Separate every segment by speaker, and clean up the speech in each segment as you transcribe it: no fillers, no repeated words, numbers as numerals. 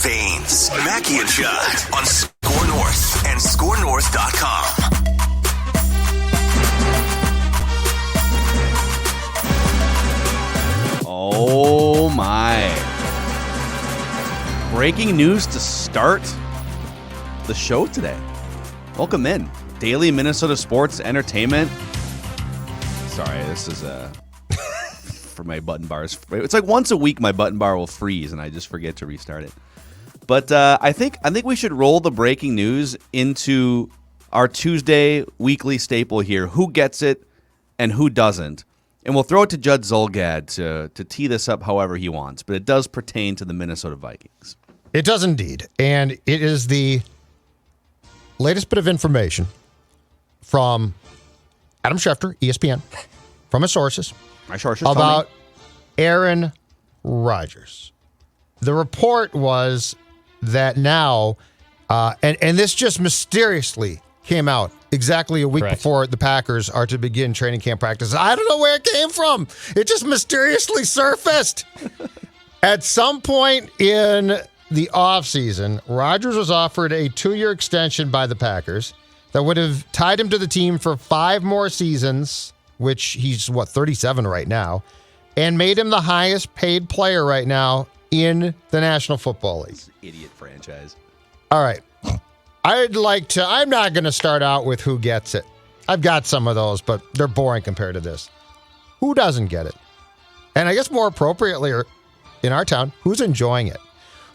Speaker 1: Canes. Mackey and Judd on Score North and ScoreNorth.com.
Speaker 2: Oh my. Breaking news to start the show today. Welcome in. Daily Minnesota sports entertainment. Sorry, this is for my button bars. It's like once a week my button bar will freeze and I just forget to restart it. But I think we should roll the breaking news into our Tuesday weekly staple here. Who gets it and who doesn't? And we'll throw it to Judd Zulgad to tee this up however he wants. But it does pertain to the Minnesota Vikings.
Speaker 3: It does indeed. And it is the latest bit of information from Adam Schefter, ESPN, from his sources.
Speaker 2: My sources
Speaker 3: about Aaron Rodgers. The report was that now, and this just mysteriously came out exactly a week before the Packers are to begin training camp practice. I don't know where it came from. It just mysteriously surfaced. At some point in the offseason, Rodgers was offered a 2-year extension by the Packers that would have tied him to the team for 5 more seasons, which he's, 37 right now, and made him the highest paid player right now in the National Football League.
Speaker 2: This idiot franchise.
Speaker 3: All right. I'm not going to start out with who gets it. I've got some of those, but they're boring compared to this. Who doesn't get it? And I guess more appropriately in our town, who's enjoying it?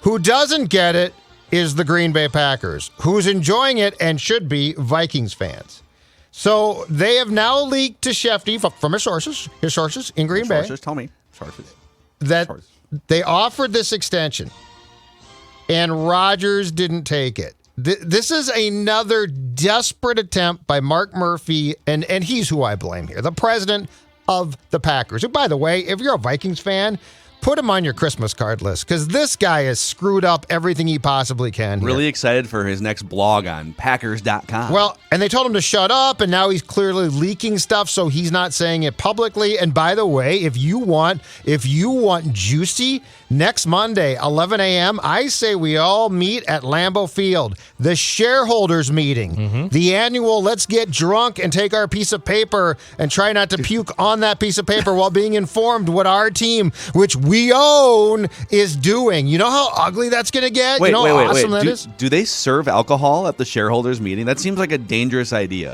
Speaker 3: Who doesn't get it is the Green Bay Packers. Who's enjoying it and should be Vikings fans. So they have now leaked to Shefty from his sources in Green Bay.
Speaker 2: Sources, tell me. Sources.
Speaker 3: That they offered this extension and Rodgers didn't take it. This is another desperate attempt by Mark Murphy, and he's who I blame here, the president of the Packers. Who, by the way, if you're a Vikings fan, put him on your Christmas card list because this guy has screwed up everything he possibly can here.
Speaker 2: Really excited for his next blog on Packers.com.
Speaker 3: Well, and they told him to shut up, and now he's clearly leaking stuff, so he's not saying it publicly. And by the way, if you want juicy, next Monday, 11 a.m., I say we all meet at Lambeau Field, the shareholders meeting, the annual let's get drunk and take our piece of paper and try not to puke on that piece of paper while being informed what our team, which we own, is doing. You know how ugly that's going to get?
Speaker 2: Wait.
Speaker 3: That is?
Speaker 2: Do they serve alcohol at the shareholders meeting? That seems like a dangerous idea.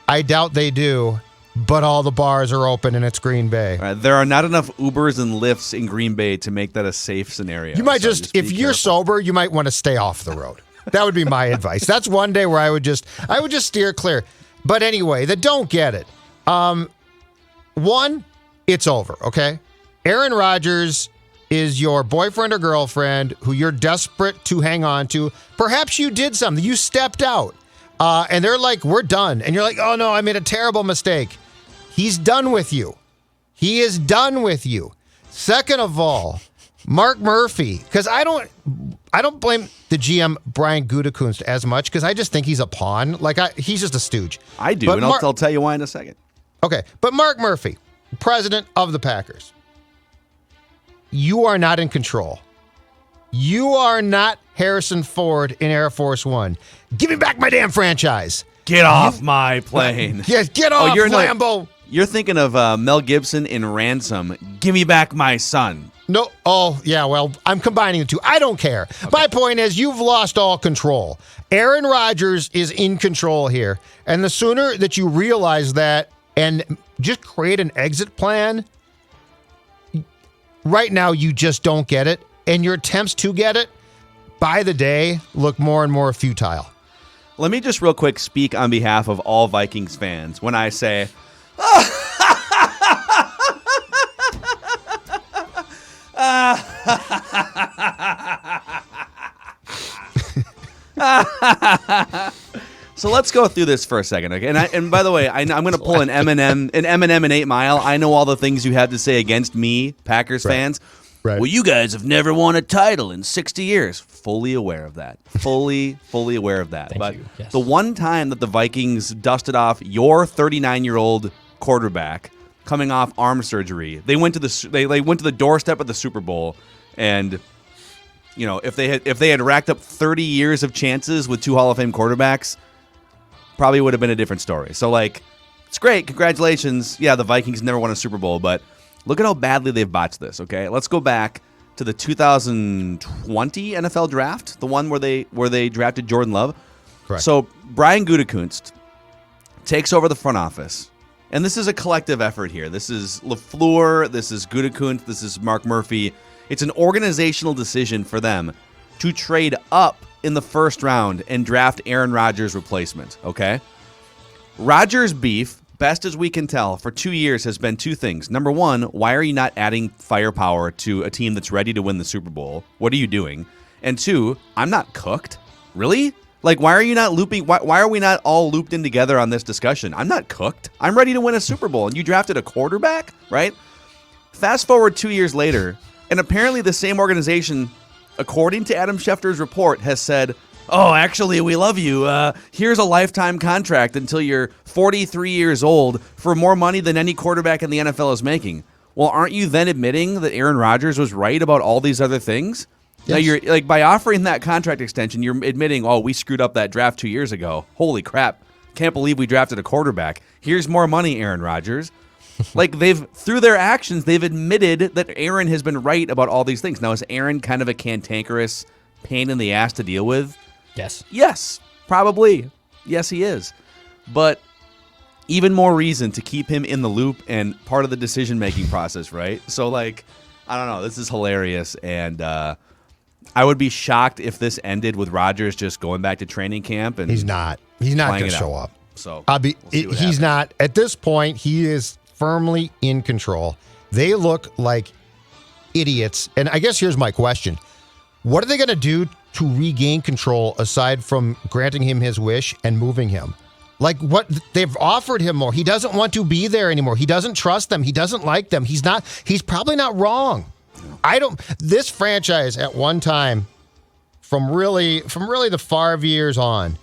Speaker 3: I doubt they do. But all the bars are open and it's Green Bay.
Speaker 2: There are not enough Ubers and Lyfts in Green Bay to make that a safe scenario.
Speaker 3: You might if you're sober, you might want to stay off the road. That would be my advice. That's one day where I would just steer clear. But anyway, they don't get it. One, it's over, okay? Aaron Rodgers is your boyfriend or girlfriend who you're desperate to hang on to. Perhaps you did something. You stepped out. And they're like, we're done. And you're like, oh, no, I made a terrible mistake. He's done with you. He is done with you. Second of all, Mark Murphy, because I don't blame the GM Brian Gutekunst as much because I just think he's a pawn. He's just a stooge.
Speaker 2: I do, and I'll tell you why in a second.
Speaker 3: Okay, but Mark Murphy, president of the Packers, you are not in control. You are not Harrison Ford in Air Force One. Give me back my damn franchise.
Speaker 2: Get off my plane.
Speaker 3: Yes, get off, Lambeau.
Speaker 2: You're thinking of Mel Gibson in Ransom. Give me back my son.
Speaker 3: No. Oh, yeah, well, I'm combining the two. I don't care. Okay. My point is you've lost all control. Aaron Rodgers is in control here. And the sooner that you realize that and just create an exit plan, right now you just don't get it. And your attempts to get it, by the day, look more and more futile.
Speaker 2: Let me just real quick speak on behalf of all Vikings fans when I say, So let's go through this for a second, okay? And by the way, I'm going to pull an Eminem and 8 Mile. I know all the things you have to say against me, Packers fans.
Speaker 3: Right.
Speaker 2: Well, you guys have never won a title in 60 years. Fully aware of that. Fully aware of that. But
Speaker 4: yes.
Speaker 2: The one time that the Vikings dusted off your 39-year-old quarterback coming off arm surgery, they went to the doorstep of the Super Bowl, and if they had racked up 30 years of chances with 2 Hall of Fame quarterbacks, probably would have been a different story. So, it's great. Congratulations. Yeah, the Vikings never won a Super Bowl, but look at how badly they've botched this, okay? Let's go back to the 2020 NFL draft, the one where they drafted Jordan Love.
Speaker 3: Correct.
Speaker 2: So, Brian Gutekunst takes over the front office. And this is a collective effort here. This is LaFleur, this is Gutekunst, this is Mark Murphy. It's an organizational decision for them to trade up in the first round and draft Aaron Rodgers' replacement, okay? Rodgers' beef, best as we can tell, for 2 years has been 2 things. Number one, why are you not adding firepower to a team that's ready to win the Super Bowl? What are you doing? And 2, I'm not cooked. Really? Why are you not looping? Why are we not all looped in together on this discussion? I'm not cooked. I'm ready to win a Super Bowl, and you drafted a quarterback, right? Fast forward 2 years later, and apparently the same organization, according to Adam Schefter's report, has said, oh, actually, we love you. Here's a lifetime contract until you're 43 years old for more money than any quarterback in the NFL is making. Well, aren't you then admitting that Aaron Rodgers was right about all these other things? Yes. Now, you're by offering that contract extension, you're admitting, oh, we screwed up that draft 2 years ago. Holy crap. Can't believe we drafted a quarterback. Here's more money, Aaron Rodgers. Through their actions, they've admitted that Aaron has been right about all these things. Now, is Aaron kind of a cantankerous pain in the ass to deal with?
Speaker 4: Yes.
Speaker 2: Yes, probably. Yes, he is. But even more reason to keep him in the loop and part of the decision-making process, right? So, I don't know. This is hilarious. And I would be shocked if this ended with Rodgers just going back to training camp. And
Speaker 3: he's not going to show up.
Speaker 2: So
Speaker 3: he's not. At this point, he is firmly in control. They look like idiots. And I guess here's my question. What are they going to do to regain control aside from granting him his wish and moving him? What they've offered him more. He doesn't want to be there anymore. He doesn't trust them. He doesn't like them. He's probably not wrong. This franchise at one time from really the Favre years on,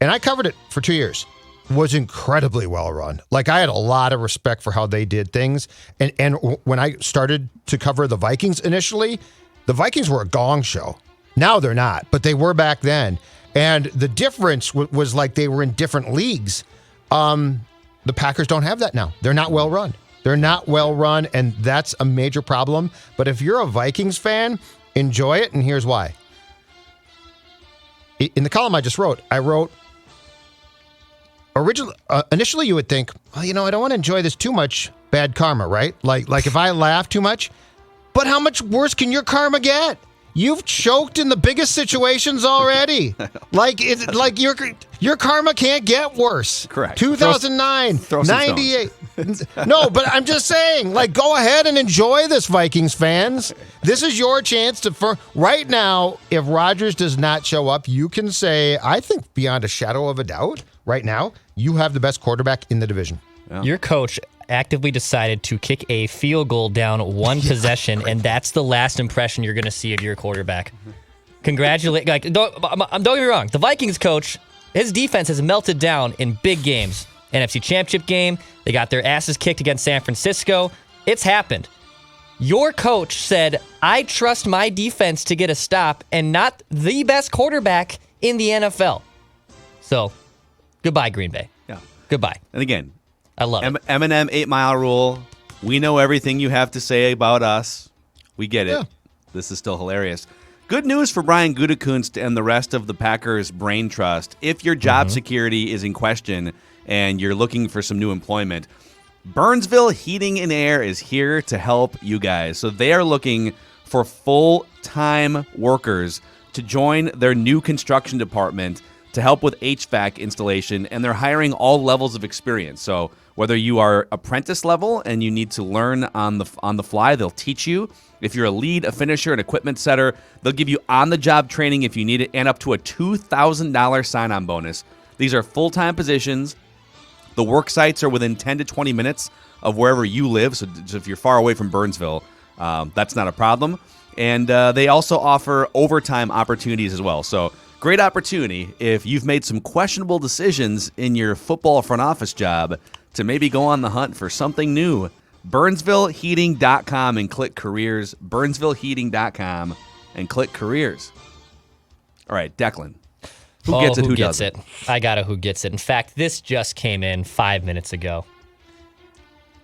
Speaker 3: and I covered it for 2 years, was incredibly well run. I had a lot of respect for how they did things. And when I started to cover the Vikings initially, the Vikings were a gong show. Now they're not, but they were back then. And the difference was they were in different leagues. The Packers don't have that now. They're not well run. They're not well run, and that's a major problem. But if you're a Vikings fan, enjoy it, and here's why. In the column I just wrote, initially you would think, well, I don't want to enjoy this too much, bad karma, right? Like if I laugh too much. But how much worse can your karma get? You've choked in the biggest situations already. Your karma can't get worse.
Speaker 2: Correct.
Speaker 3: 2009, 98. No, but I'm just saying, go ahead and enjoy this, Vikings fans. This is your chance right now, if Rodgers does not show up, you can say, I think beyond a shadow of a doubt, right now, you have the best quarterback in the division.
Speaker 4: Yeah. Your coach actively decided to kick a field goal down one possession, and that's the last impression you're going to see of your quarterback. Congratulate! Don't get me wrong. The Vikings coach, his defense has melted down in big games. NFC Championship game, they got their asses kicked against San Francisco. It's happened. Your coach said, I trust my defense to get a stop and not the best quarterback in the NFL. So, goodbye, Green Bay.
Speaker 2: Yeah.
Speaker 4: Goodbye.
Speaker 2: And again,
Speaker 4: I love it.
Speaker 2: Eminem 8 Mile Rule. We know everything you have to say about us. We get it. Yeah. This is still hilarious. Good news for Brian Gutekunst and the rest of the Packers brain trust. If your job security is in question and you're looking for some new employment, Burnsville Heating and Air is here to help you guys. So they are looking for full-time workers to join their new construction department to help with HVAC installation, and they're hiring all levels of experience. So whether you are apprentice level and you need to learn on the fly, they'll teach you. If you're a lead, a finisher, an equipment setter, they'll give you on-the-job training if you need it, and up to a $2,000 sign-on bonus. These are full-time positions. The work sites are within 10 to 20 minutes of wherever you live, so if you're far away from Burnsville, that's not a problem. And they also offer overtime opportunities as well. So great opportunity if you've made some questionable decisions in your football front office job to maybe go on the hunt for something new. BurnsvilleHeating.com and click careers. BurnsvilleHeating.com. and click careers. All right, Declan. Who gets it? Who doesn't?
Speaker 4: I got a who gets it. In fact, this just came in 5 minutes ago.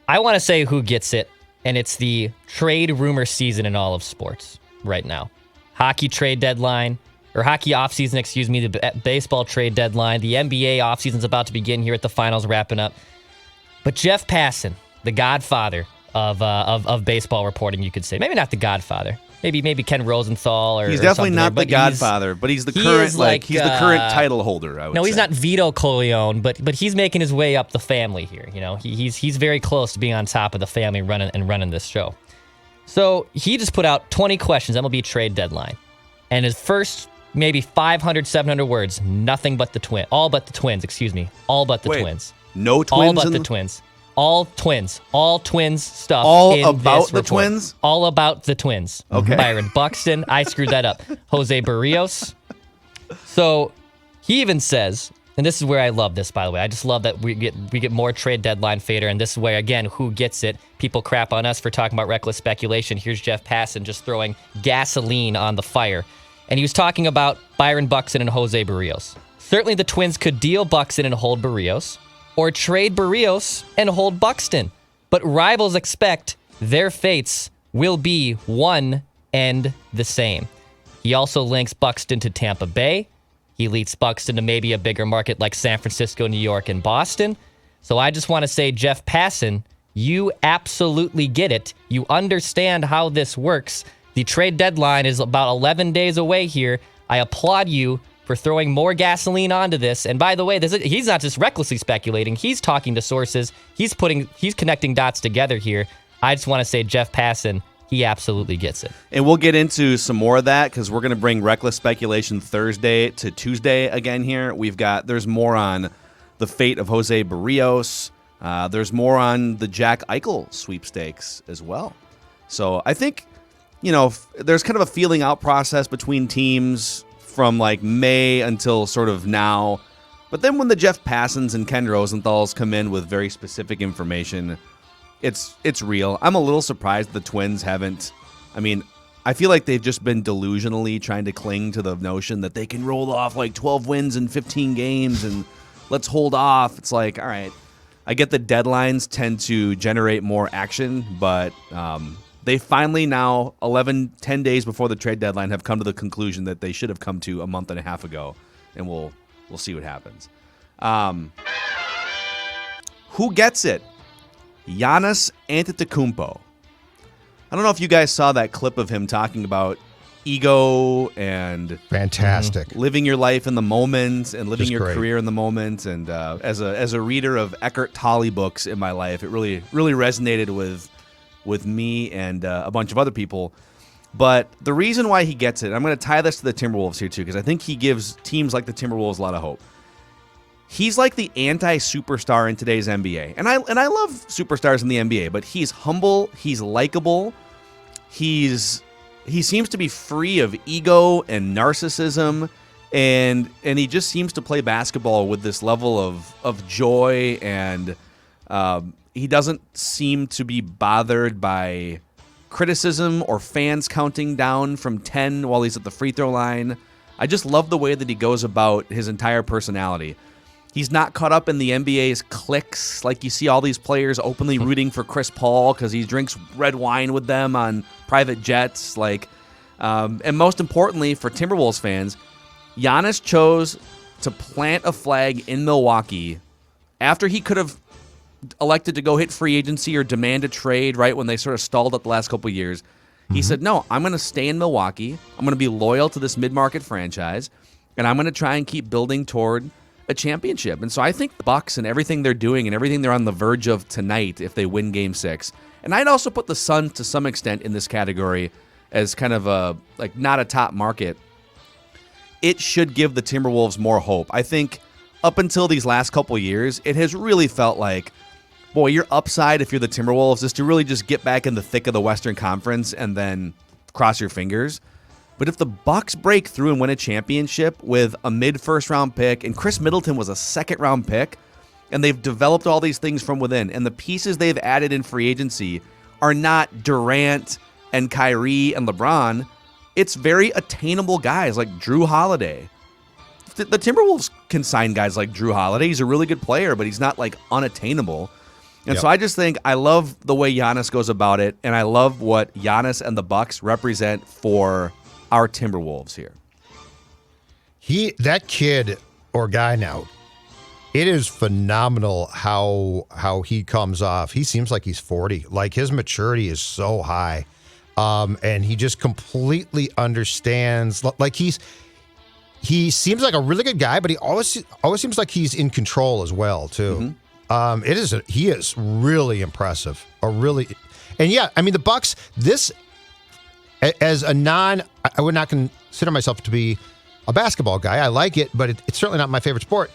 Speaker 4: I want to say who gets it, and it's the trade rumor season in all of sports right now. Hockey trade deadline, or hockey offseason, excuse me, the baseball trade deadline. The NBA offseason's about to begin here at the finals, wrapping up. But Jeff Passan, the godfather of baseball reporting, you could say. Maybe not the godfather. Maybe Ken Rosenthal or
Speaker 2: he's definitely
Speaker 4: or
Speaker 2: not the godfather, but he's the current he's the current title holder. I would say.
Speaker 4: He's not Vito Corleone, but he's making his way up the family here. You know, he's very close to being on top of the family running this show. So he just put out 20 questions, MLB trade deadline, and his first maybe 500, 700 words, nothing but the twins, all but the twins. Excuse me, all but the twins.
Speaker 2: No twins.
Speaker 4: All but the twins. All twins stuff.
Speaker 2: All
Speaker 4: in
Speaker 2: about
Speaker 4: this
Speaker 2: the
Speaker 4: report.
Speaker 2: Twins?
Speaker 4: All about the Twins.
Speaker 2: Okay.
Speaker 4: Byron Buxton. I screwed that up. Jose Barrios. So he even says, and this is where I love this, by the way. I just love that we get more trade deadline fader, and this is where, again, who gets it? People crap on us for talking about reckless speculation. Here's Jeff Passan just throwing gasoline on the fire. And he was talking about Byron Buxton and Jose Barrios. Certainly the Twins could deal Buxton and hold Barrios, or trade Barrios and hold Buxton. But rivals expect their fates will be one and the same. He also links Buxton to Tampa Bay. He leads Buxton to maybe a bigger market like San Francisco, New York, and Boston. So I just want to say, Jeff Passan, you absolutely get it. You understand how this works. The trade deadline is about 11 days away here. I applaud you for throwing more gasoline onto this. And by the way, he's not just recklessly speculating. He's talking to sources. He's connecting dots together here. I just want to say, Jeff Passan, he absolutely gets it.
Speaker 2: And we'll get into some more of that because we're going to bring reckless speculation Thursday to Tuesday again here. There's more on the fate of Jose Barrios. There's more on the Jack Eichel sweepstakes as well. So I think, there's kind of a feeling out process between teams from like May until sort of now. But then when the Jeff Passans and Ken Rosenthals come in with very specific information, it's real. I'm a little surprised the Twins haven't. I mean, I feel like they've just been delusionally trying to cling to the notion that they can roll off like 12 wins in 15 games and let's hold off. It's like, all right, I get the deadlines tend to generate more action, but they finally now, 10 days before the trade deadline, have come to the conclusion that they should have come to a month and a half ago, and we'll see what happens. Who gets it? Giannis Antetokounmpo. I don't know if you guys saw that clip of him talking about ego and
Speaker 3: fantastic
Speaker 2: living your life in the moment and living your career in the moment. And as a reader of Eckhart Tolle books in my life, it really resonated with me and a bunch of other people. But the reason why he gets it, I'm going to tie this to the Timberwolves here too, because I think he gives teams like the Timberwolves a lot of hope. He's like the anti-superstar in today's NBA. And I love superstars in the NBA, but he's humble, he's likable, he seems to be free of ego and narcissism, and he just seems to play basketball with this level of joy, and he doesn't seem to be bothered by criticism or fans counting down from 10 while he's at the free throw line. I just love the way that he goes about his entire personality. He's not caught up in the NBA's cliques, like you see all these players openly rooting for Chris Paul because he drinks red wine with them on private jets. And most importantly for Timberwolves fans, Giannis chose to plant a flag in Milwaukee after he could have elected to go hit free agency or demand a trade right when they sort of stalled up the last couple of years. He said, no, I'm going to stay in Milwaukee. I'm going to be loyal to this mid-market franchise, and I'm going to try and keep building toward a championship. And so I think the Bucks and everything they're doing and everything they're on the verge of tonight if they win Game 6. And I'd also put the Suns to some extent in this category as kind of not a top market. It should give the Timberwolves more hope. I think up until these last couple of years, it has really felt like, boy, your upside if you're the Timberwolves is to really just get back in the thick of the Western Conference and then cross your fingers. But if the Bucks break through and win a championship with a mid-first round pick, and Chris Middleton was a second-round pick, and they've developed all these things from within, and the pieces they've added in free agency are not Durant and Kyrie and LeBron, it's very attainable guys like Drew Holiday. The Timberwolves can sign guys like Drew Holiday. He's a really good player, but he's not like unattainable. And so I just think I love the way Giannis goes about it, and I love what Giannis and the Bucks represent for our Timberwolves here.
Speaker 3: That kid or guy now, it is phenomenal how he comes off. He seems like he's 40. Like, his maturity is so high. And he just completely understands. Like, he seems like a really good guy, but he always seems like he's in control as well, too. Mm-hmm. He is really impressive. And yeah, I mean, the Bucks, this, as a I would not consider myself to be a basketball guy. I like it, but it's certainly not my favorite sport.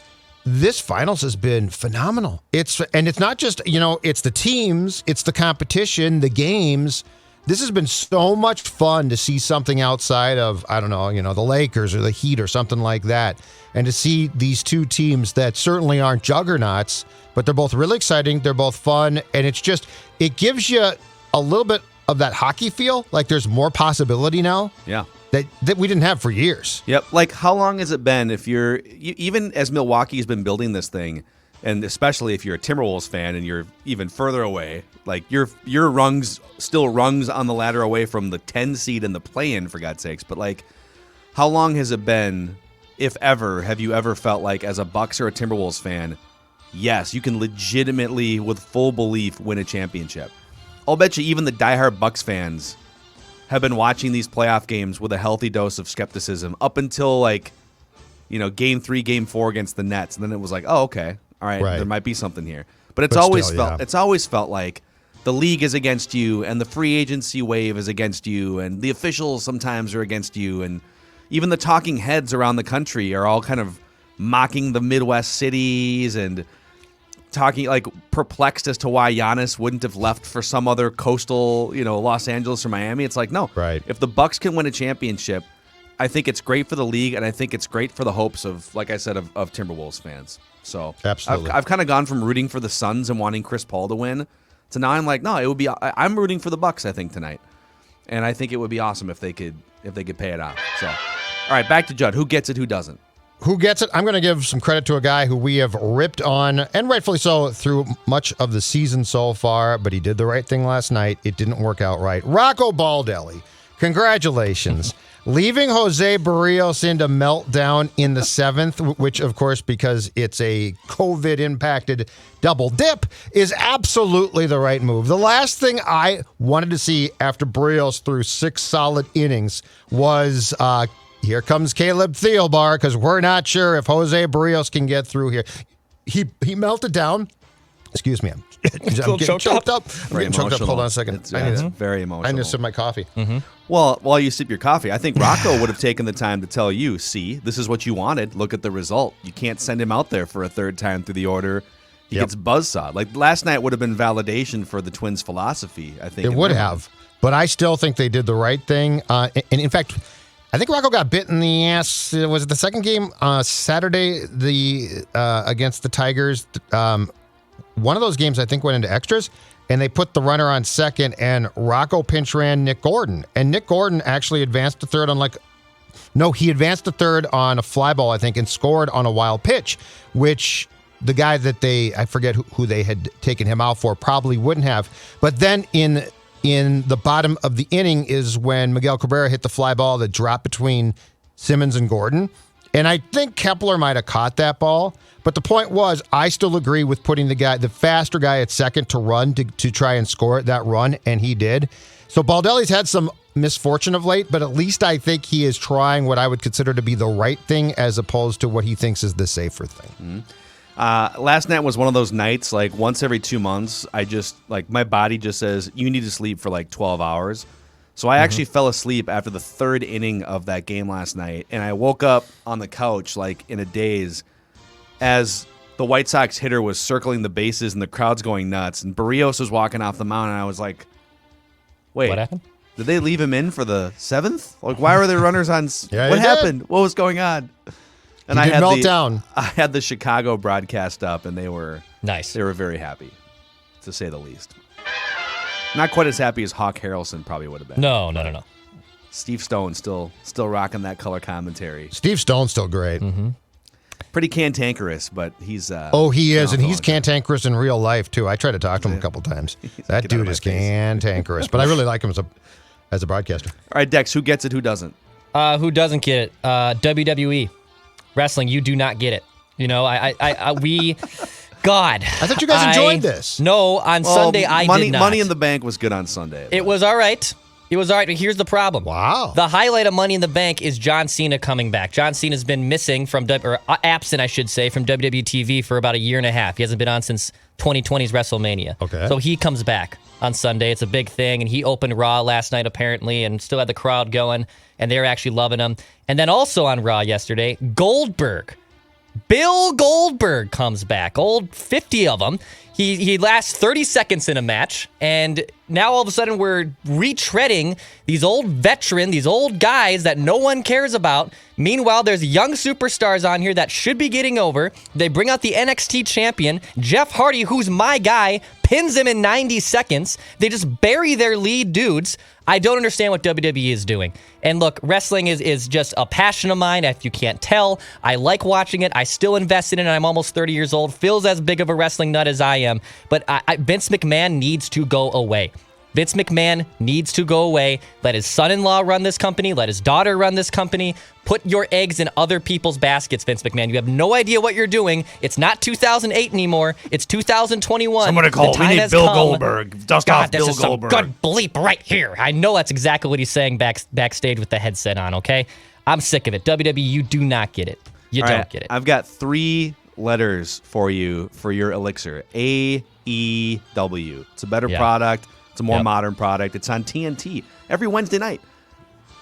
Speaker 3: This finals has been phenomenal. It's not just, it's the teams, it's the competition, the games. This has been so much fun to see something outside of, I don't know, the Lakers or the Heat or something like that. And to see these two teams that certainly aren't juggernauts, but they're both really exciting. They're both fun. And it gives you a little bit of that hockey feel. Like, there's more possibility now.
Speaker 2: Yeah.
Speaker 3: That we didn't have for years.
Speaker 2: Yep. Like, how long has it been, even as Milwaukee's been building this thing, and especially if you're a Timberwolves fan and you're even further away, like, your rungs on the ladder away from the 10 seed in the play-in, for God's sakes. But, like, how long has it been, if ever, have you ever felt like, as a Bucks or a Timberwolves fan, yes, you can legitimately, with full belief, win a championship? I'll bet you even the diehard Bucks fans have been watching these playoff games with a healthy dose of skepticism up until, like, game 3, game 4 against the Nets. And then it was like, oh, okay. All right. There might be something here. But it's always felt like the league is against you, and the free agency wave is against you, and the officials sometimes are against you, and even the talking heads around the country are all kind of mocking the Midwest cities and talking, like, perplexed as to why Giannis wouldn't have left for some other coastal, Los Angeles or Miami. It's like, no.
Speaker 3: Right.
Speaker 2: If the Bucks can win a championship, I think it's great for the league, and I think it's great for the hopes of, like I said, of Timberwolves fans. So
Speaker 3: absolutely,
Speaker 2: I've kind of gone from rooting for the Suns and wanting Chris Paul to win to now I'm like, no, it would be. I'm rooting for the Bucks, I think, tonight, and I think it would be awesome if they could pay it off. So, all right, back to Judd. Who gets it? Who doesn't?
Speaker 3: Who gets it? I'm going to give some credit to a guy who we have ripped on, and rightfully so, through much of the season so far, but he did the right thing last night. It didn't work out right. Rocco Baldelli, congratulations. Leaving Jose Barrios into meltdown in the 7th, which, of course, because it's a COVID-impacted double dip, is absolutely the right move. The last thing I wanted to see after Barrios threw 6 solid innings was here comes Caleb Thielbar, because we're not sure if Jose Barrios can get through here. He melted down. Excuse me, I'm getting choked up.
Speaker 2: Very
Speaker 3: choked up. Hold on a second.
Speaker 2: It's very emotional.
Speaker 3: I need to sip my coffee.
Speaker 4: Mm-hmm.
Speaker 2: Well, while you sip your coffee, I think Rocco would have taken the time to tell you, see, this is what you wanted. Look at the result. You can't send him out there for a third time through the order. He gets buzzsawed. Like, last night would have been validation for the Twins' philosophy, I think.
Speaker 3: It would have. But I still think they did the right thing. And in fact, I think Rocco got bit in the ass. Was it the second game? Saturday, against the Tigers. One of those games, I think, went into extras, and they put the runner on second, and Rocco pinch ran Nick Gordon. And Nick Gordon actually advanced to third he advanced to third on a fly ball, I think, and scored on a wild pitch, which the guy that I forget who they had taken him out for, probably wouldn't have. But then in the bottom of the inning is when Miguel Cabrera hit the fly ball that dropped between Simmons and Gordon. And I think Kepler might have caught that ball. But the point was, I still agree with putting the faster guy at second to run to try and score that run, and he did. So Baldelli's had some misfortune of late, but at least I think he is trying what I would consider to be the right thing as opposed to what he thinks is the safer thing.
Speaker 2: Mm-hmm. Last night was one of those nights, like, once every 2 months, I just, like, my body just says, you need to sleep for like 12 hours. So I actually fell asleep after the 3rd inning of that game last night, and I woke up on the couch, like, in a daze, as the White Sox hitter was circling the bases and the crowd's going nuts, and Barrios was walking off the mound, and I was like, wait,
Speaker 4: what happened?
Speaker 2: Did they leave him in for the 7th? Like, why were there runners on? What happened? What was going on? And I had the Chicago broadcast up, and they were
Speaker 4: nice.
Speaker 2: They were very happy, to say the least. Not quite as happy as Hawk Harrelson probably would have been.
Speaker 4: No.
Speaker 2: Steve Stone still rocking that color commentary.
Speaker 3: Steve Stone's still great.
Speaker 4: Mm-hmm.
Speaker 2: Pretty cantankerous, but he's
Speaker 3: he is, and he's cantankerous in real life too. I tried to talk to him a couple times. That dude is cantankerous, but I really like him as a broadcaster.
Speaker 2: All right, Dex, who gets it, who doesn't?
Speaker 4: Who doesn't get it? WWE wrestling. You do not get it. You know, we. God,
Speaker 3: I thought you guys enjoyed this.
Speaker 4: No, on Sunday I did not.
Speaker 2: Money in the Bank was good on Sunday.
Speaker 4: It was all right. It was all right, but here's the problem.
Speaker 3: Wow.
Speaker 4: The highlight of Money in the Bank is John Cena coming back. John Cena's been missing absent, I should say, from WWE TV for about a year and a half. He hasn't been on since 2020's WrestleMania.
Speaker 3: Okay.
Speaker 4: So he comes back on Sunday. It's a big thing, and he opened Raw last night apparently and still had the crowd going, and they're actually loving him. And then also on Raw yesterday, Bill Goldberg comes back. Old 50 of them. He lasts 30 seconds in a match, and now all of a sudden we're retreading these old these old guys that no one cares about. Meanwhile, there's young superstars on here that should be getting over. They bring out the NXT champion, Jeff Hardy, who's my guy, pins him in 90 seconds. They just bury their lead dudes. I don't understand what WWE is doing. And look, wrestling is just a passion of mine, if you can't tell. I like watching it. I still invest in it. I'm almost 30 years old. Phil's as big of a wrestling nut as I am. But Vince McMahon needs to go away. Vince McMahon needs to go away. Let his son-in-law run this company. Let his daughter run this company. Put your eggs in other people's baskets, Vince McMahon. You have no idea what you're doing. It's not 2008 anymore. It's 2021.
Speaker 2: Somebody call. We need Bill Goldberg. Dust off Bill Goldberg.
Speaker 4: Good bleep right here. I know that's exactly what he's saying backstage with the headset on, okay? I'm sick of it. WWE, you do not get it. You don't get it.
Speaker 2: I've got 3 letters for you for your elixir. AEW. It's a better product. It's a more modern product. It's on TNT every Wednesday night.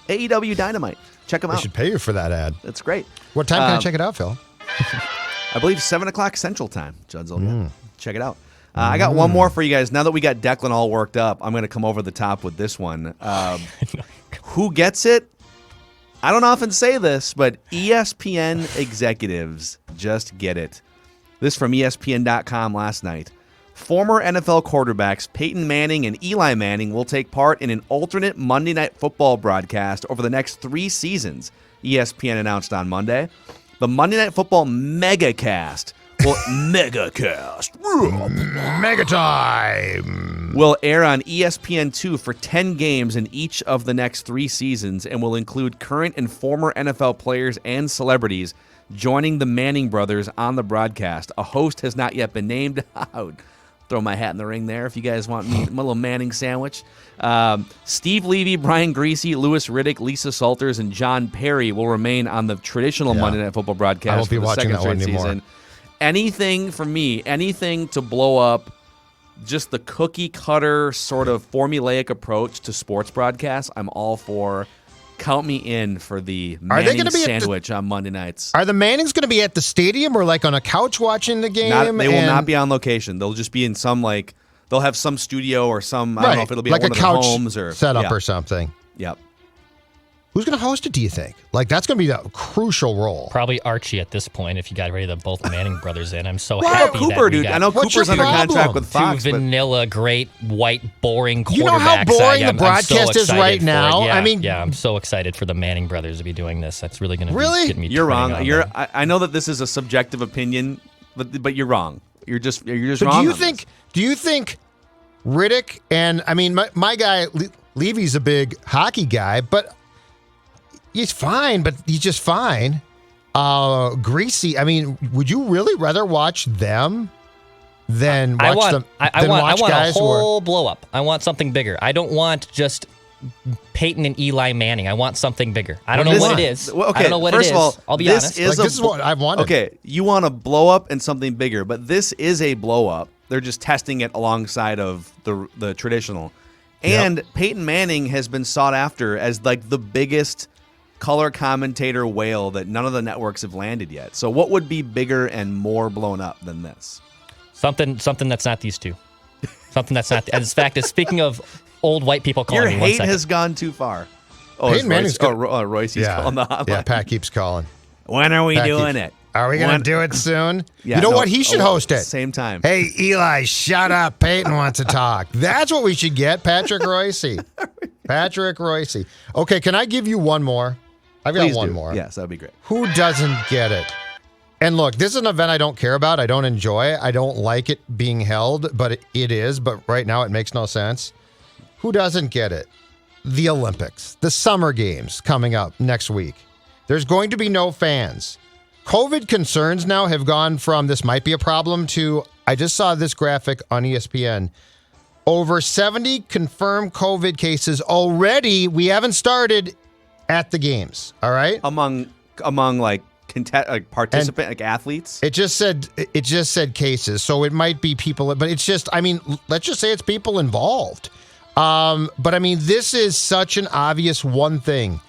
Speaker 2: AEW Dynamite. Check them out.
Speaker 3: They should pay you for that ad.
Speaker 2: That's great.
Speaker 3: What time can I check it out, Phil?
Speaker 2: I believe 7 o'clock Central Time. Judd's check it out. I got one more for you guys. Now that we got Declan all worked up, I'm going to come over the top with this one. Who gets it? I don't often say this, but ESPN executives just get it. This from ESPN.com last night. Former NFL quarterbacks Peyton Manning and Eli Manning will take part in an alternate Monday Night Football broadcast over the next 3 seasons, ESPN announced on Monday. The Monday Night Football Megacast
Speaker 3: Mega time
Speaker 2: will air on ESPN2 for 10 games in each of the next 3 seasons and will include current and former NFL players and celebrities joining the Manning brothers on the broadcast. A host has not yet been named. Throw my hat in the ring there if you guys want me, my little Manning sandwich. Steve Levy, Brian Griese, Louis Riddick, Lisa Salters, and John Perry will remain on the traditional Monday Night Football broadcast.
Speaker 3: I won't be watching that one anymore.
Speaker 2: Season. Anything for me, anything to blow up just the cookie cutter sort of formulaic approach to sports broadcasts, I'm all for. Count me in for the Manning sandwich on Monday nights.
Speaker 3: Are the Mannings going to be at the stadium or like on a couch watching the game?
Speaker 2: They will not be on location. They'll just be in some they'll have some studio or some, I don't know if it'll be
Speaker 3: like
Speaker 2: at one
Speaker 3: a couch
Speaker 2: of their homes or
Speaker 3: setup or something.
Speaker 2: Yep.
Speaker 3: Who's going to host it, do you think? Like, that's going to be a crucial role.
Speaker 4: Probably Archie at this point if you got rid of both Manning brothers in. I'm so
Speaker 2: Well,
Speaker 4: happy
Speaker 2: Cooper,
Speaker 4: that
Speaker 2: dude. I know
Speaker 3: What's
Speaker 2: Cooper's
Speaker 3: your
Speaker 2: under
Speaker 3: problem?
Speaker 2: contract with Fox.
Speaker 4: Two vanilla, great, white, boring quarterbacks.
Speaker 3: You know how boring the broadcast is right
Speaker 4: for
Speaker 3: now?
Speaker 4: it. Yeah,
Speaker 3: I mean,
Speaker 4: I'm so excited for the Manning brothers to be doing this. That's really going to
Speaker 3: Really?
Speaker 4: be getting me.
Speaker 2: You're wrong.
Speaker 4: turning on them.
Speaker 2: I know that this is a subjective opinion, but you're wrong. You're just
Speaker 3: so
Speaker 2: wrong.
Speaker 3: do you think Riddick and, I mean, my guy, Levy's a big hockey guy, but he's fine, but he's just fine. Griese, I mean, would you really rather watch them than watch them?
Speaker 4: I want a whole blow up. I want something bigger. I don't want just Peyton and Eli Manning. I want something bigger. I don't know what it is.
Speaker 2: Well, okay,
Speaker 4: I don't know what
Speaker 2: first
Speaker 4: it is.
Speaker 2: of all,
Speaker 4: I'll be
Speaker 2: this
Speaker 4: honest.
Speaker 3: This is what I wanted.
Speaker 2: Okay, you want a blow up and something bigger, but this is a blow up. They're just testing it alongside of the traditional. And Peyton Manning has been sought after as like the biggest color commentator whale that none of the networks have landed yet. So what would be bigger and more blown up than this?
Speaker 4: Something that's not these two. Something that's not. As fact is, speaking of old white people calling
Speaker 2: Your
Speaker 4: me,
Speaker 2: hate has gone too far. Oh,
Speaker 3: Peyton Manning's
Speaker 2: Royce, he's calling the hotline.
Speaker 3: Yeah, Pat keeps calling.
Speaker 2: When are we doing it?
Speaker 3: Are we going to do it soon?
Speaker 2: Yeah,
Speaker 3: you know what? He should host it.
Speaker 2: Same time.
Speaker 3: Hey, Eli, shut up. Peyton wants to talk. That's what we should get, Patrick Royce. Patrick Royce. Okay, can I give you one more? I've got
Speaker 2: Please
Speaker 3: one
Speaker 2: do.
Speaker 3: more.
Speaker 2: Yes, that would be great.
Speaker 3: Who doesn't get it? And look, this is an event I don't care about. I don't enjoy it. I don't like it being held, but it is. But right now, it makes no sense. Who doesn't get it? The Olympics, the Summer Games coming up next week. There's going to be no fans. COVID concerns now have gone from this might be a problem to, I just saw this graphic on ESPN. Over 70 confirmed COVID cases already. We haven't started at the games. All right.
Speaker 2: Among like participant, like athletes.
Speaker 3: It just said cases. So it might be people, but it's just, I mean, let's just say it's people involved. But I mean, this is such an obvious one thing.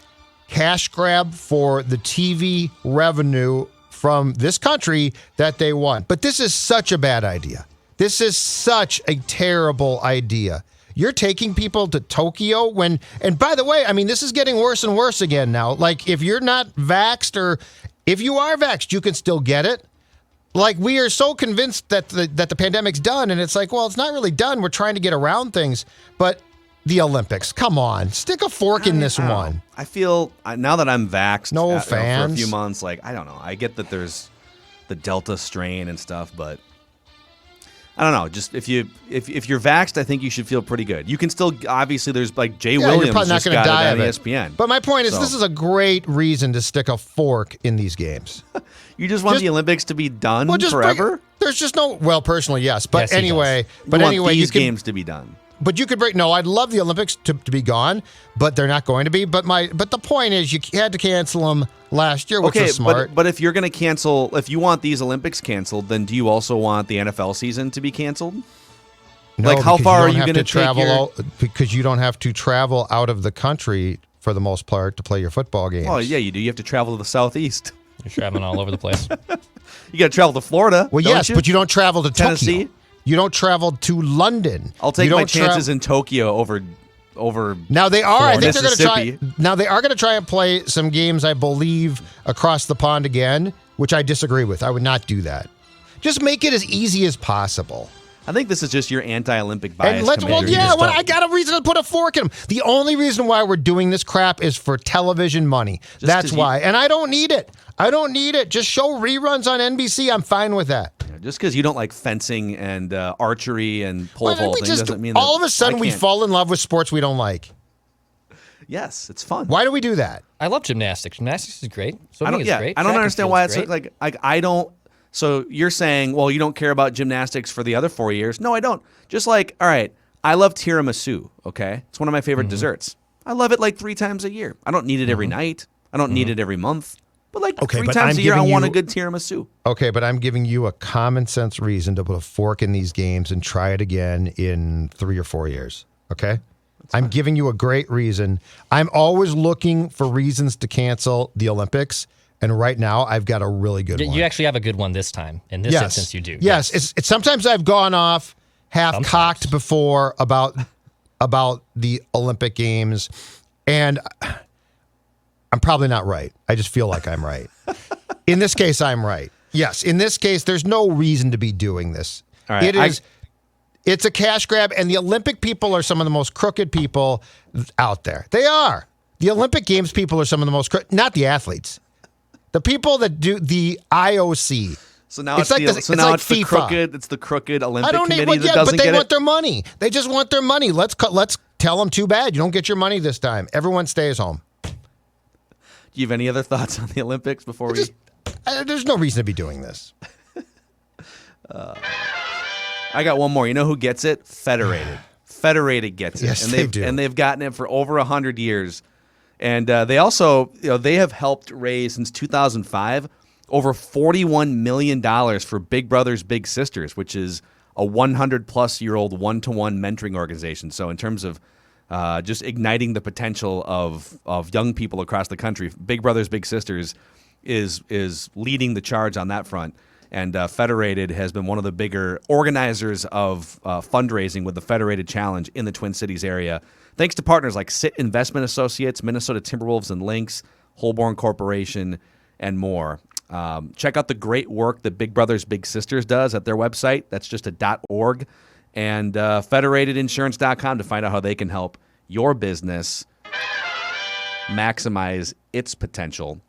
Speaker 3: Cash grab for the TV revenue from this country that they want. But this is such a bad idea. This is such a terrible idea. You're taking people to Tokyo and by the way, I mean, this is getting worse and worse again now. Like, if you're not vaxxed or if you are vaxxed, you can still get it. Like, we are so convinced that the pandemic's done, and it's like, well, it's not really done. We're trying to get around things. But the Olympics, come on, stick a fork in this one.
Speaker 2: I feel now that I'm vaxxed
Speaker 3: No
Speaker 2: for
Speaker 3: fans.
Speaker 2: a few months, like, I don't know. I get that there's the Delta strain and stuff, but I don't know. Just if you're vaxxed, I think you should feel pretty good. You can still, obviously, there's like Jay Williams
Speaker 3: you're probably not
Speaker 2: just
Speaker 3: going to
Speaker 2: got
Speaker 3: die
Speaker 2: it on
Speaker 3: of it.
Speaker 2: ESPN.
Speaker 3: But my point is, this is a great reason to stick a fork in these games.
Speaker 2: You just want the Olympics to be done forever?
Speaker 3: There's just no. Well, personally, yes, but
Speaker 4: Yes, he
Speaker 3: anyway,
Speaker 2: You
Speaker 3: but
Speaker 2: want
Speaker 3: anyway,
Speaker 2: these
Speaker 3: you can.
Speaker 2: games to be done.
Speaker 3: But you could break. No, I'd love the Olympics to be gone, but they're not going to be. But the point is, you had to cancel them last year, which was smart.
Speaker 2: But if you're going to cancel, if you want these Olympics canceled, then do you also want the NFL season to be canceled?
Speaker 3: No,
Speaker 2: like, how
Speaker 3: because
Speaker 2: far are
Speaker 3: don't
Speaker 2: you
Speaker 3: have
Speaker 2: going to
Speaker 3: travel? Because you don't have to travel out of the country for the most part to play your football games.
Speaker 2: Oh yeah, you do. You have to travel to the southeast.
Speaker 4: You're traveling all over the place.
Speaker 2: You got to travel to Florida.
Speaker 3: Well,
Speaker 2: don't
Speaker 3: yes,
Speaker 2: you?
Speaker 3: but you don't travel to
Speaker 2: Tennessee.
Speaker 3: Tokyo. You don't travel to London.
Speaker 2: I'll take
Speaker 3: You
Speaker 2: my
Speaker 3: don't
Speaker 2: chances in Tokyo over.
Speaker 3: Now they are. I think they're going to try.
Speaker 2: Mississippi.
Speaker 3: Now they are going to try and play some games, I believe, across the pond again, which I disagree with. I would not do that. Just make it as easy as possible.
Speaker 2: I think this is just your anti-Olympic bias.
Speaker 3: And let's. Well,
Speaker 2: commander.
Speaker 3: yeah. Well, I got a reason to put a fork in them. The only reason why we're doing this crap is for television money. That's why. And I don't need it. I don't need it. Just show reruns on NBC. I'm fine with that.
Speaker 2: Just because you don't like fencing and archery and pole vaulting doesn't mean that
Speaker 3: all of a sudden we fall in love with sports we don't like.
Speaker 2: Yes, it's fun.
Speaker 3: Why do we do that?
Speaker 4: I love gymnastics. Gymnastics is great. Swimming is great.
Speaker 2: I don't
Speaker 4: Track and
Speaker 2: understand
Speaker 4: field's
Speaker 2: why it's
Speaker 4: great.
Speaker 2: like I don't. So you're saying, well, you don't care about gymnastics for the other 4 years? No, I don't. Just like, all right, I love tiramisu. Okay, it's one of my favorite desserts. I love it like 3 times a year. I don't need it every night. I don't need it every month. But like 3 times a year, I want a good tiramisu.
Speaker 3: Okay, but I'm giving you a common sense reason to put a fork in these games and try it again in 3 or 4 years. Okay? I'm giving you a great reason. I'm always looking for reasons to cancel the Olympics. And right now, I've got a really good one.
Speaker 4: You actually have a good one this time. In this instance, you do.
Speaker 3: Yes. It's sometimes I've gone off half-cocked before about the Olympic Games. And I'm probably not right. I just feel like I'm right. In this case, I'm right. Yes. In this case, there's no reason to be doing this.
Speaker 2: All right,
Speaker 3: It's a cash grab, and the Olympic people are some of the most crooked people out there. They are. The Olympic Games people are some of the most crooked, not the athletes. The people that do the IOC.
Speaker 2: So now it's the crooked Olympic committee that doesn't
Speaker 3: but they
Speaker 2: get
Speaker 3: want
Speaker 2: it.
Speaker 3: their money. They just want their money. Let's tell them too bad. You don't get your money this time. Everyone stays home.
Speaker 2: Do you have any other thoughts on the Olympics before we?
Speaker 3: There's no reason to be doing this.
Speaker 2: I got one more. You know who gets it? Federated. Federated gets it.
Speaker 3: Yes,
Speaker 2: and
Speaker 3: they do.
Speaker 2: And they've gotten it for over 100 years. And they also, they have helped raise since 2005 over $41 million for Big Brothers Big Sisters, which is a 100-plus-year-old one-to-one mentoring organization. So in terms of just igniting the potential of young people across the country, Big Brothers Big Sisters is leading the charge on that front. And Federated has been one of the bigger organizers of fundraising with the Federated Challenge in the Twin Cities area. Thanks to partners like Sit Investment Associates, Minnesota Timberwolves and Lynx, Holborn Corporation, and more. Check out the great work that Big Brothers Big Sisters does at their website. That's just a .org. And federatedinsurance.com to find out how they can help your business maximize its potential.